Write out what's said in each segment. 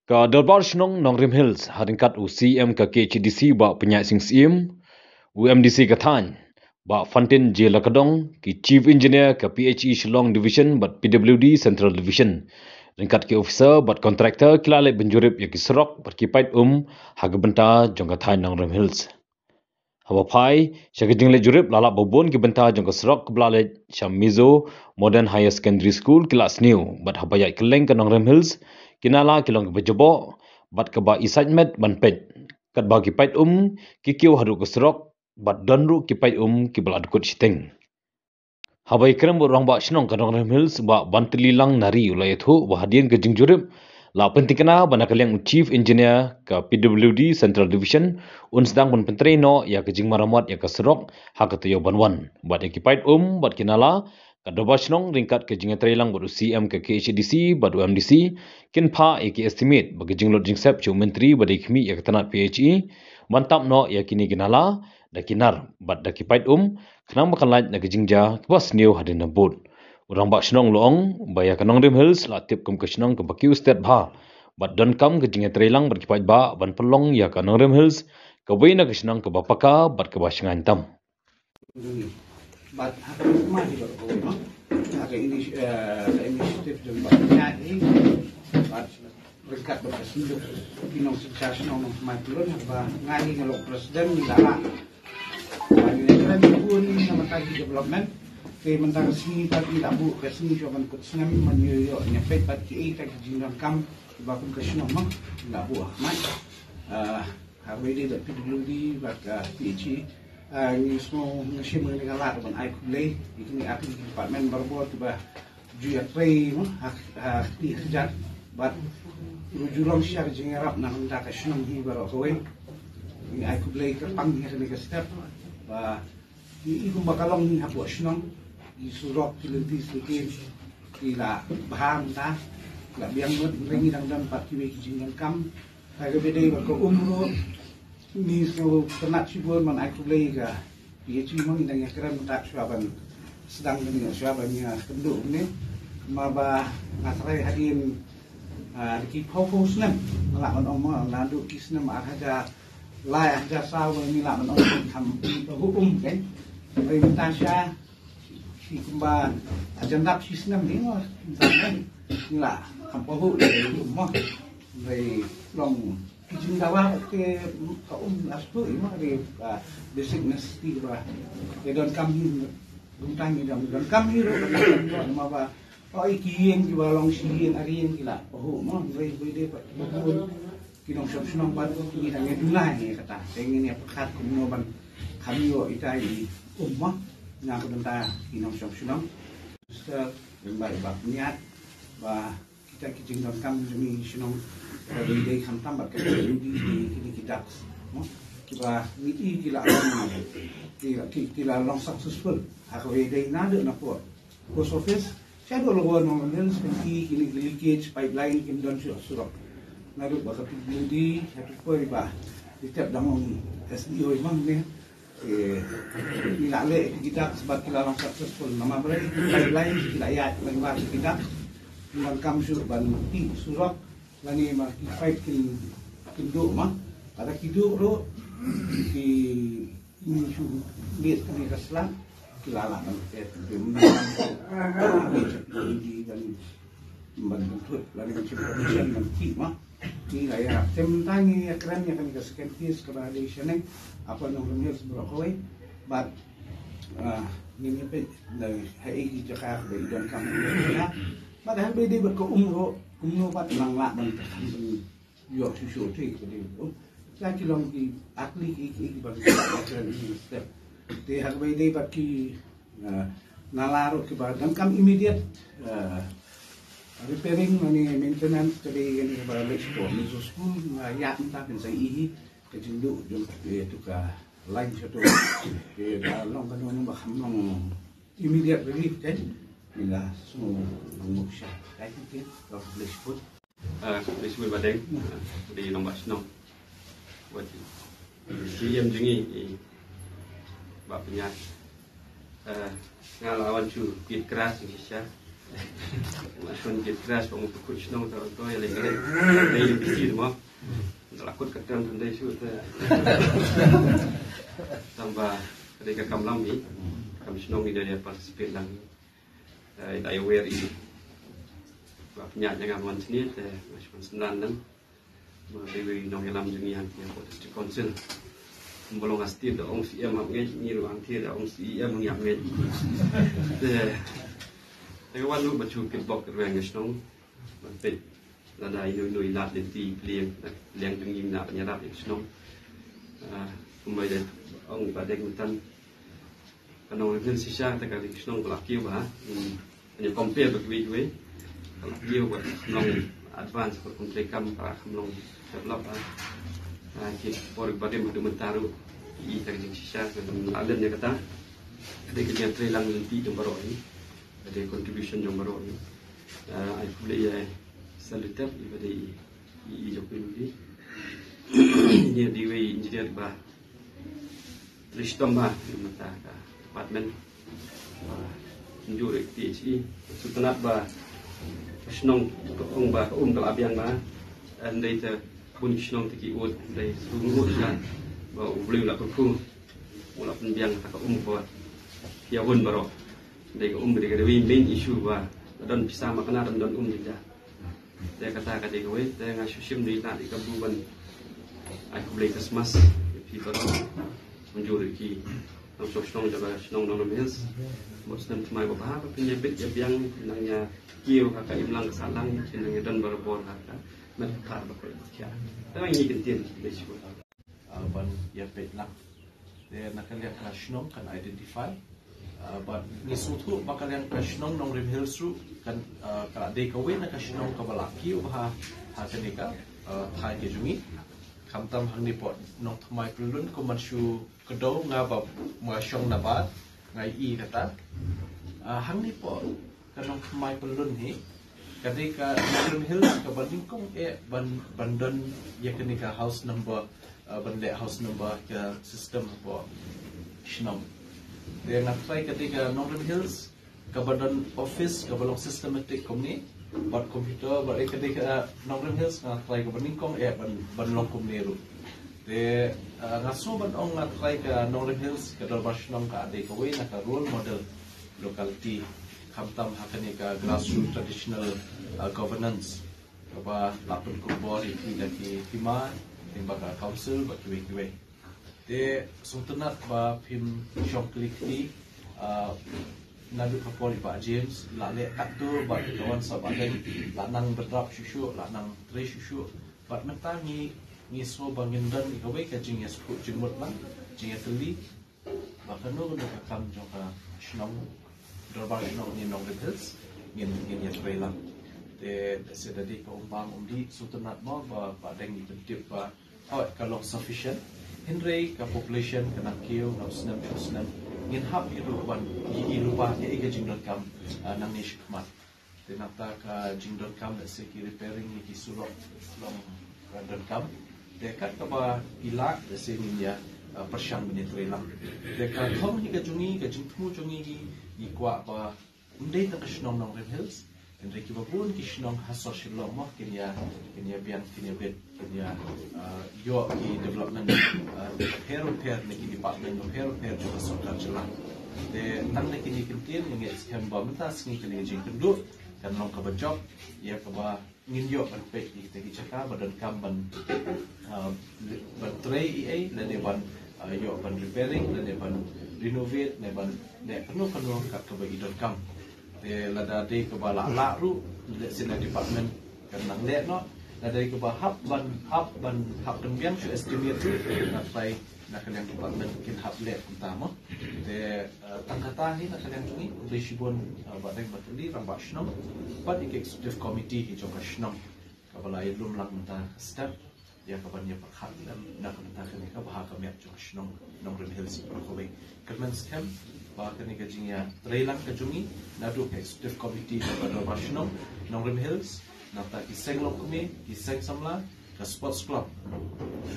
Ka Dalbar Shnong Nongrim Hills haringkat UCM ka KHDC ba penyat sing sim UMDC Kathan ba Fantin J Lakadong ki Chief Engineer ka PHE Shillong Division bat PWD Central Division ringkat ki officer bat contractor kilale benjurip ya ki serok bat ki pait hagebenta jong Kathan Nongrim Hills. Hawa pai syakajing le jurip lalap bobon ki benta jong serok keblale Shamizo Modern Higher Secondary School kelas new bat habayat keleng ka Nongrim Hills kinala kilong bejebo bat keba isajmet ban pet kat bagi pait ki kiu haru kesrok bat donru ki pait ki beladukut siteng habai krem burang ba shnong kanong hills ba bantelilang nari ulayathu wa hadian ke jingjurip la pentingna bana kaleng chief engineer ka PWD Central Division sedang pun pentreno ya ke jing maramat ya kesrok hakatayo banwan bat ki pait bat kinala kadobashnong ringkat ke jinga trailang bodu CM ke KHDC badu MDC kinpa eki estimate bagi jinglot jingsep chu menteri badi khmi ya ketanat PHE mantap no ya kini ginala da kinar bad da kipait khnang bakal laj na jingja kwas new hadin nabut urang ba shnong loong baya kanong rim hills la tip kum kashnong ke bakiu state bha bad don kam ke jinga trailang bad kipait ba ban pelong ya kanong rim hills ke waina kashnong ke bapaka bad ke basingan tam but mari ko no initiative dari banyak ini but berkat berkesindu pinong sukses nong matulun ba ngani ngalok presiden nilala bagi keren pun sama tadi development ke mentang sini tadi tabu ke sini coba ke sini menyo nyepet pati tak jingan kam bakun ke sini mah enggak buah mat hari ini PWD bak PHE ini semua mesti mengalah dengan IQLE ini akan departemen berbuat tiba juya tray hak di sejak bat rujulong siar jengerap nang hendak kesenang hi barohoy ini IQLE terpang ni hari ke step ba ini bakalong ni hapo senang di surok tilenti sedikit tidak paham ta la biang ringi dang dan pat kiwe kijingan kam hari bede ko umro ni so kenat sibul man IQLE ka PHE mo indang yakran tak swaban sedang dengan swabannya kenduk ni maba ngasrai hadin di pokos nem la man omma landu kisna ma haja la haja saw ni la man om tham hukum kan ai tasha si kumba ajandap sistem ni mo zaman ni la kampohu ni mo ai long kijing dawa ke aspu ima di basic necessity ba they don't come in guntang ni don't come here ma ba oi kiyeng ki balong siyen arien kila oh mo rei de pa kinong sabsunong ba ki na dunai ni kata tengin ni pekat kuno ban kamiyo itai umma na ko danta kinong sabsunong sa ba ba niat ba kita kijing don kam jumi sinong day kam tambak ke di kita no kiba ni kila kila long successful ako day na do na po post office saya do lo no men seperti kini leakage pipeline kim don surok na do ba kapigudi satu po ba ditap damong SDO imang ni nilale kita sebab kila long successful nama berarti pipeline kila ya lengkap kita dengan kam ban ti surok lani ma ki fight kindo ma ada kido ro ki ini su lihat ni kasla kilala kan di dan membantu lani kan supervision dan ki ma ni ya temtangi ya keren ya kan sekian piece collaboration apa namanya seberapa but ini pe dari hai jakar dari dan kamu ya padahal beda berkeumro pat langla ban yo susu tri ko di ya kilong ki akli ki ban step te hak beda pat ki nalaro ki ba dan kam immediate repairing mani maintenance tadi ini ba lekko miso school ya entah ben sai ihi ke jindu jom itu ka line satu ke long kan ba hamnong immediate relief kan bila semua mengusia, saya mungkin kalau boleh sebut. Boleh sebut badeng di nombor senang. Buat CM jengi, bap penyat ngalawan cu pit keras Indonesia Masuk ke crash bangun tukut senang tahu tu yang lain lain bisi tu mah. Lakut kadang tandai shoot tambah ketika kamlam ni kami senang ni dari participate lang dari aware ini banyak jangan wan sini macam senang dan dari nong lam jungi yang policy council belum pasti dah orang CM mengaji ni orang tiada orang CM mengaji tapi walau baca feedback orang senang betul Lada inu ilat lenti liang tinggi nak penyerap senang. Kemudian orang pada hutan kanong rin sisa tak kali senang kelaki bah. Hanya compare berkuih kelaki buat senang advance buat komplikam para senang develop kita orang pada muda mentaru i tak sisa dan alam dia kata ada kerja trailang lenti jom baru ini ada contribution jom baru ini. I boleh Salutap ibadah Jokowi ini. Ini diwe engineer bah. Ristom bah mata department. Tunjuk PhD. Sutanat bah. Senang kong bah kelabian bah. Andai ter pun senang tiki ut. Andai sungguh lah. Bah boleh lah berku. Mula penbiang tak buat. Kiawun baru. Andai beri kedewi main issue bah. Dan bisa makan dan dia. Dia kata kat dia kowe, dia ngasu sim di nak di kabuban. Aku beli Christmas, people menjuri ki. Langsung senang jaga senang nong hills. Muslim semai bapa penyebit yang nanya kiu kakak imlang kesalang, senang dan berbor kakak. Mereka berkor kia. Tapi ini kentin besok. Ban ya petlang. Dia nak lihat senang kan identify. But nisutu bakal yang kasinong nong Rim Hills ru kan kalau day kawin nak kasinong kabalaki ubah hakenika thai kejungi kamtam hang dipot nong thamai pelun ko mansu kedo ngaba muasyong nabat ngai I kata hang dipot kan nong thamai pelun ni ketika Rim Hills ka bandingkong bandan yakenika house number bande house number ke system po sinong dia nak try ketika Northern Hills kebadan office kebalong systematic komni buat komputer buat ketika Northern Hills nak try kebaningkong banlong komni ru dia ngaso ban ong nak try ke Northern Hills ke dalbasyong ka ade kawin nak role model locality kamtam hakani ka grassroots traditional governance apa lapun kubor iki lagi hima timbaka council buat kiwe de sultanat ba phim shop klikti nadu kapoli Pak James la le atu ba kawan sabaden lanang berdrap susu lanang tre susu bat mentangi ngiso bangin dan ikawe ka jing yes ku jimut lang jing teli ba kanu no ka kam joka shnong darbar no ni nong details ngin ya trailer de sedadi ka umpang umdi sultanat mo ba deng ditip ba kalau sufficient Henry ka population kana kiyo na usnam ngin hap iruban iruba ke igajing.com nang ni shikmat tinata ka jing.com na seki repairing ni kisulok long.com dekat ka ba ilak na seni ya persyang bini lang dekat thong ni ka jungi ka jingtmu jungi gi kwa ba undai ta kashnong nong Rim Hills Henry ki babun kishnong hasor shilong mo kinya bian kinya bet kinya yo ki development repair ni ki department of repair juga sokar jelang de nang ni kini kentin ni scam ba mentas ni kini jing kenduk kan long ka job ya ka ba ngin yo ban pe ki te ki chaka badan kam ban tray EA le ne ban yo ban repairing le ne ban renovate ne ban ne penuh ka ba i.com lada day ke bala la ru le sina department kan nang le no lada ke ba hap ban hap tembiang su estimate tu nak pai nak kalian department kin hap le utama de tangkata ni nak kalian ni de shibon ba deng batuli rang ba shnong but executive committee hi jong shnong ka bala ilum lang ta step ya ka ban ya pakhat nak ta kan ka ba ka me jong shnong nong Rim Hills pro ko be kerman scam ba kani ka jingya trailang ka jungi nadu ka executive committee ka dalbasyong nong Rim Hills nata iseng long kumi iseng samla ka sports club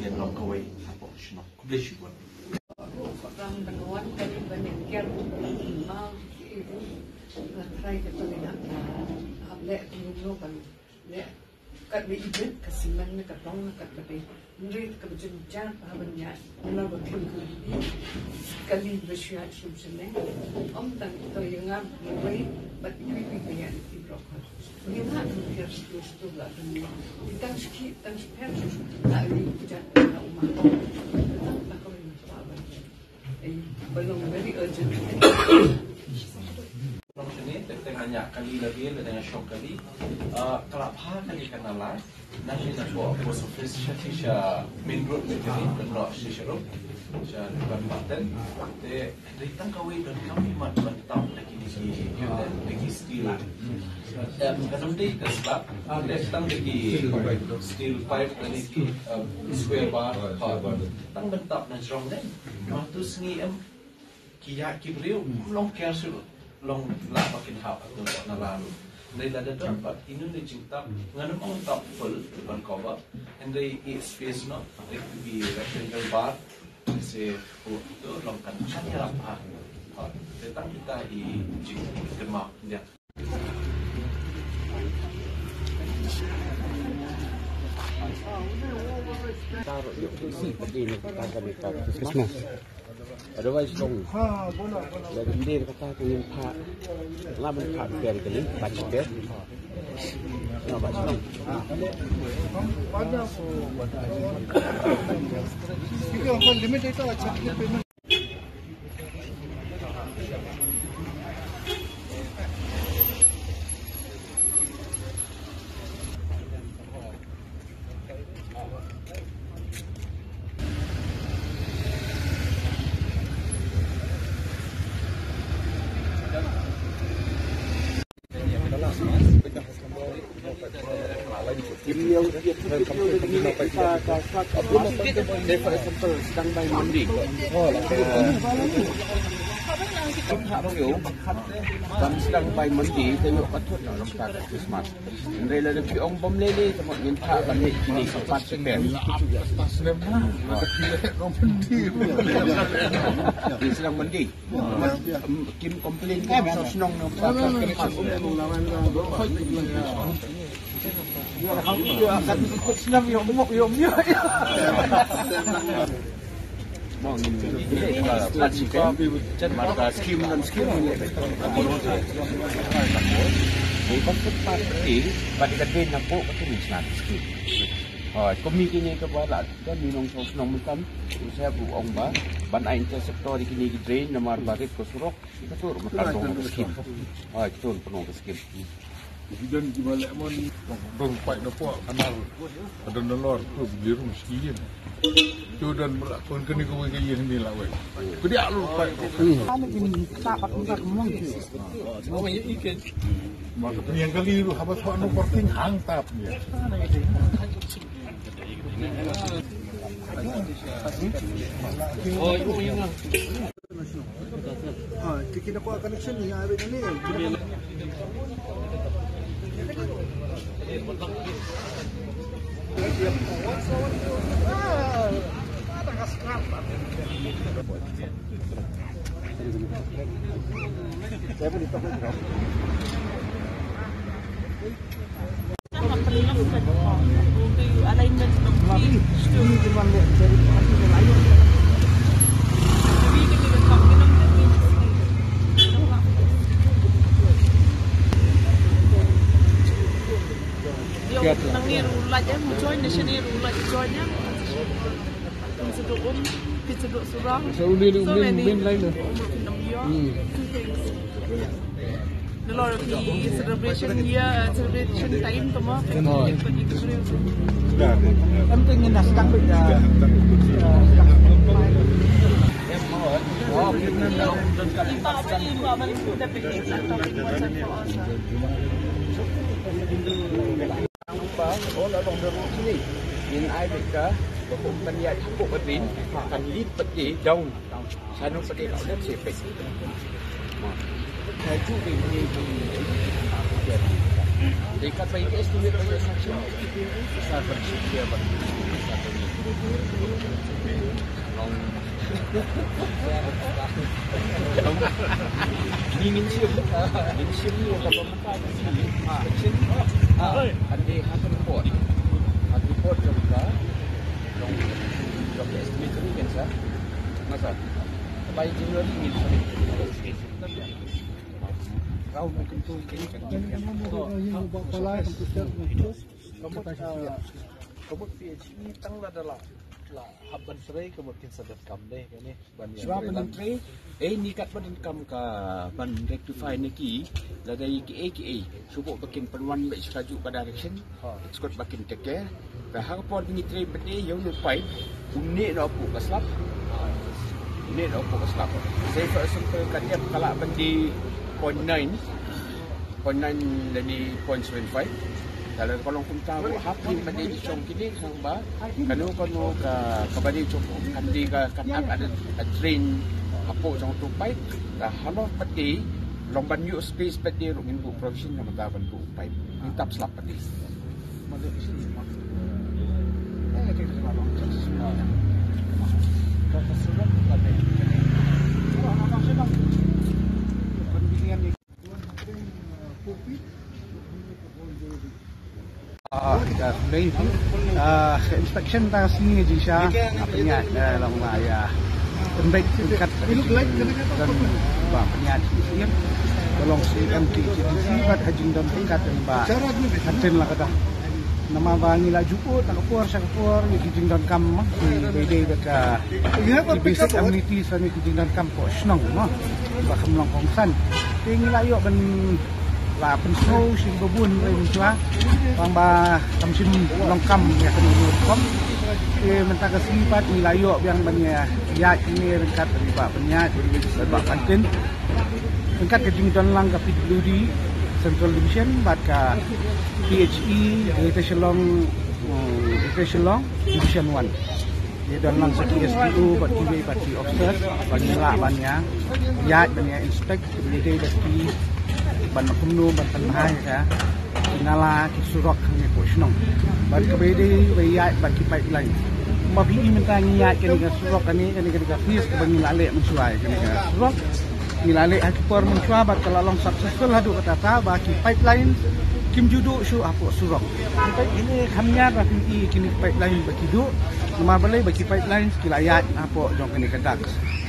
ni long kawai hapo shno kublish Orang benuan dari banyak try ka to na le no kan le kat bi ibet kasiman na katong na kat pati nrit ka bujun jan pa banya na ba tin ko di kali besya shubsene tang to yung way but we yan ti brok yung ha to pierce to la to ni tang ski tang sper na ri jan na umato ta ko ni pa ba ay belum very urgent ini tengahnya kali lagi dengan shock kali kelap kali kenala nanti nak buat post office shisha main road ni dan nak shisha road shisha depan Baten de ditang kawin dan kami mantap lagi di steel kadang dia sebab datang lagi steel pipe dan lagi square bar tang mantap nak jom ni waktu sengi kia kibriu long care suruh long la makin hap atau na lalu they ada tempat ini ni cinta ngana mau top full depan cover and they space not it could be rectangle bar say itu long kan saya apa datang kita di kemak dia taruh di sini begini kita akan Christmas. Otherwise long. Jadi dia kata tu yang pak, lawan pak biar kali, baca biar. Nampak sini. Banyak so. Kita orang limit itu aja payment. sedang by mandi. Dan sedang by mandi, tengok patut nak lompat Christmas. Rela ada piong bom lele, tengok minta balik kini sempat sepen. Dia sedang mandi. Kim komplain kan, senang nampak Christmas. Dia akan ikut senam yang Mau ini plastika, mata skim dan skim ini. Ini cepat ini, pada kedai nampak itu misnat skim. Komiknya kebarat dan minum sos nomutan, saya buang ba, ban interceptor di kini drain nomor barit kosurok, itu tur makan skim. Itu penuh skim. Dan di balik mon berumpai dapat kanal ada nolor tu biru miskin tu dan berakon kini kau kaya ni lah weh kedia lu pai maka yang kali lu habis hak nomor ting hang tap ni kita nak buat connection ni ada ni nang ni rulat ya, mu join nation ni rulat join ya. Seduk seduk surah. So main lain lah. The lot of the celebration here, celebration time tu mah. Penting ni nak sedang benda. All along the road sini, in Amerika, bukan dia cukup berdin, akan lipat dia down, sana pergi kat sepek. Haju ini dekat baik estimate oleh saksi, besar bersih dia ingin siap ni kalau mereka action ada akan report juga long job estimate ni kan sah masa baik juga ni kau mungkin tu ini kan kamu PhD tang adalah haban serai kemudian sedap kam deh kan ni sebab menteri ni kat badan kam ka ban rectify neki la dari KA subuk bakin penuan baik sekaju pada direction skot bakin take care ka hangpon ni train bende yang lupai unik no pu kaslap unik no pu kaslap saya for example katiap kala bandi 0.9 dari 0.75 kalau kolong punta buat happy pada di chong kini sang ba kalau kono ka kabadi chong kandi ka kanak ada train apo chong tupai dah halo pati lomban yu space pati rungin bu provision sama taban bu pai intap slap pati mana di sini mak kita sama long kalau sebab ada kalau anak sedang pembelian ni kopi kita mulai inspection tang sini je Syah penyat dalam maya tempat tingkat dan bang penyat sini tolong CMT JTC buat hajing dan tingkat dan bang hatin lah kata nama bangi lah juput nak keluar syakupur hajing dan kam beda dekat basic amenities kami hajing dan kam po senang mah bakam long kongsan tinggi lah yuk ben là phần sâu xin có buôn với mình chua bằng ba tầm xin long cam ya kan ini kom mình ta kasih pat nilayo yang banyak ya ini ringkat dari pak penyak dari sebab kantin ringkat ke jington lang ke PWD Central Division bat ke PHE Greater Shillong Division 1 di dalam segi SPU bat kiwi bat officer banyak ya banyak inspect dari dari ban kumnu ban tanhai ka nala ki surok ni po snong ban ka bedi wayat ban ki pipeline ma bi minta ngiat ke ni surok ani ka fees ka ban lale mensuai ke ni surok ni lale akipor mensua bat kalau long successful hadu kata ta ba ki pipeline kim judu shu apo surok ini khamnya ba ki kini pipeline ba kidu ma balai ba ki pipeline kilayat apo jong kini kadak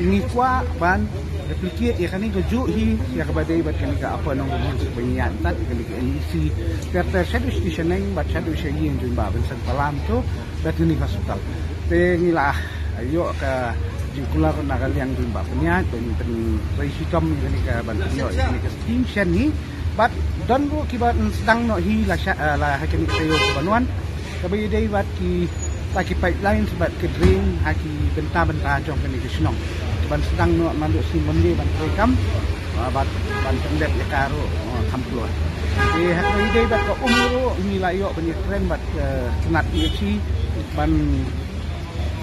ini kwa ban replicate ya kan itu juhi ya kepada ibat kan apa nong penyian tat kali NEC per satu station nang bat satu segi yang jumpa bensan palam tu dat ini hospital pengilah ayo ke jingkular nagal yang jumpa penyian pen resitom ini ke bantuan ini ke extinction ni bat dan bu kibat sedang no hi la hakim tayo banuan kepada ibat ki lagi pipeline sebab ke drain haki benta-benta jong kini ke senong ban sedang no mandu sim bende ban rekam bat ban pendep ya karo kamplo hak ide bat ko umuro ni layo bani tren bat senat PhD ban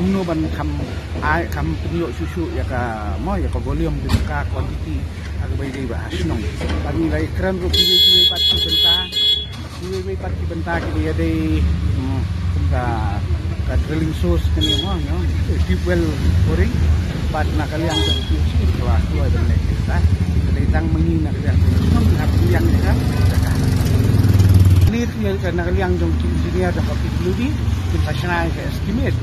umno ban kam penyo susu ya ka mo ya ko volume di ka quantity hak ide ba hasnong ban ni lai kren ro kiwe bat ki benta ki dia dei ka drilling source kini mo no deep well boring bat nak kalian jadi kelas dua dan kita tentang mengingat kalian yang kan ini karena kalian jom sini ada kopi dulu di international estimate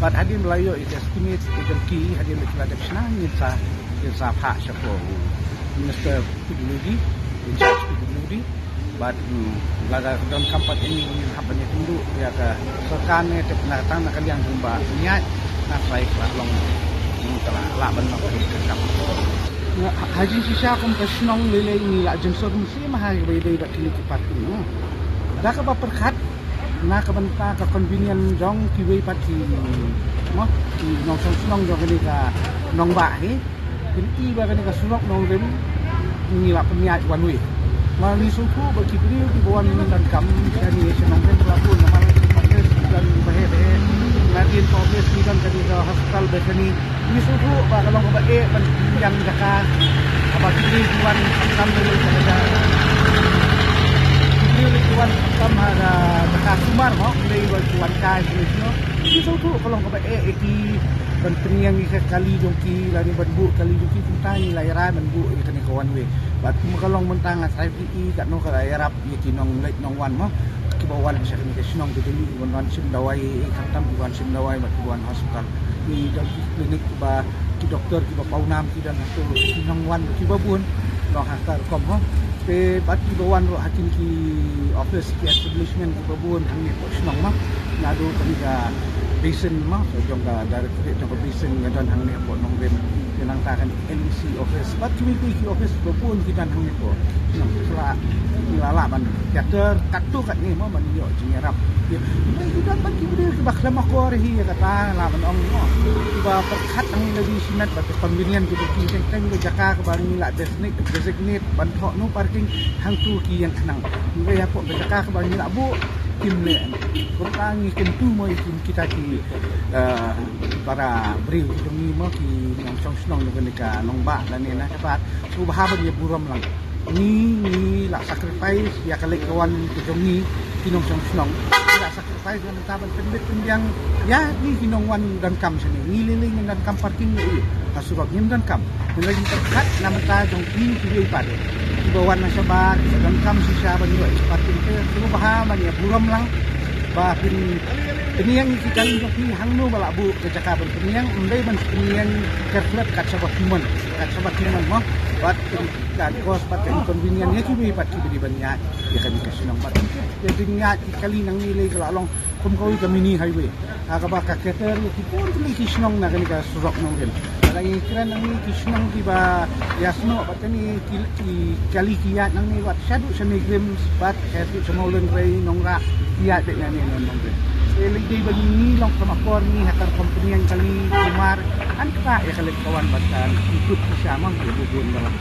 bat hadir Melayu itu estimate itu ki hadir legislatif senang kita hak siapa minister dulu di charge dulu di bat laga dalam kampat ini apa ni tunduk ya ke serkan ni datang nak kalian jumpa niat nak baik long telah laban nak berkam. Haji sisa kum kesnong lele ni la jensor mesti mahal beda dak kini cepat ini. Ada ka perkat na ka benta ka convenient jong kiwe pati mo nong snong jong ni ka nong ba he. Kini ba ni ka sunok nong rem ni la peniat wanui. Mali suku bagi beliau di bawah dan kam dari senong rem pelapun nama dan bahe Nadien Thomas bilang tadi ke hospital besani ini suhu kalau nggak yang jaka apa kiri tuan kam dulu saja kiri tuan kam ada jaka sumar mau dari tuan kai sini kisau tu kalau kau ki ban peniang ni kali jongki lari ban bu kali jongki puntai lai ra ban bu kan kawan we bat makalong mentang at IPE kat no kala yarap ye kinong late nong wan mo kibawan sa kan ke sinong tu ni wan sim dawai katam wan sim dawai mat wan hospital ni klinik ba ki doktor ki ba paunam ki dan tu kinong wan ki babun no hakar kom ho pe bat ki bawan ro hakin ki office ki establishment ki babun hang ni sinong ma ngadu kaniga basin ma so jong ka directorate jong basin ngadan hang ni po nong rem yang takan NEC office bat ki office babun ki dan hang ni po sinong sela lala ban teater katu kat ni mo man yo jingerap mai udah ban ki bude ki bakla makor hi kata la man ong mo ba perkat ang lagi sinat bat convenient ki ki teng ke jaka ke bari la designate ban tho no parking hang tu ki yang kenang ngai apa ke jaka ke bari la bu kim le ko tangi kentu mo kita ki para beri demi mo ki yang song snong dengan ka long ba dan ni na kapat subha ba dia buram lang ni la sacrifice ya kali kawan tu ni kinong song snong la sacrifice dan taban pendek yang ya ni kinong wan dan kam sini ni liling dan kam parking ni kasurok ni dan kam lagi terkat nama ta jong ni ki pade di bawah nasabar dan kam si saban yo parking ke subha ba dia buram lang ba peniang kali ni hangno bala bu ke cakaban peniang undai ban peniang kerflat kat sabat timan mo bat kan kos pat convenient ya ki pat ki banyak ya kan kasinang pat ya dingat kali nang nilai kalau long kumkawi kami ni highway ka ba ka keter ki pun ki sinong na kan ka surok nong gen lagi kira nang ni ki sinong ki ba yasno pat ni ki kali kiat nang ni wat syadu semigrim bat hetu semolen rei nong ra kiat de nang ni nong gen lagi bagi long kemakor ni hakar company yang kali kumar an ka ya kali kawan batan ikut bersama ya bubun dalam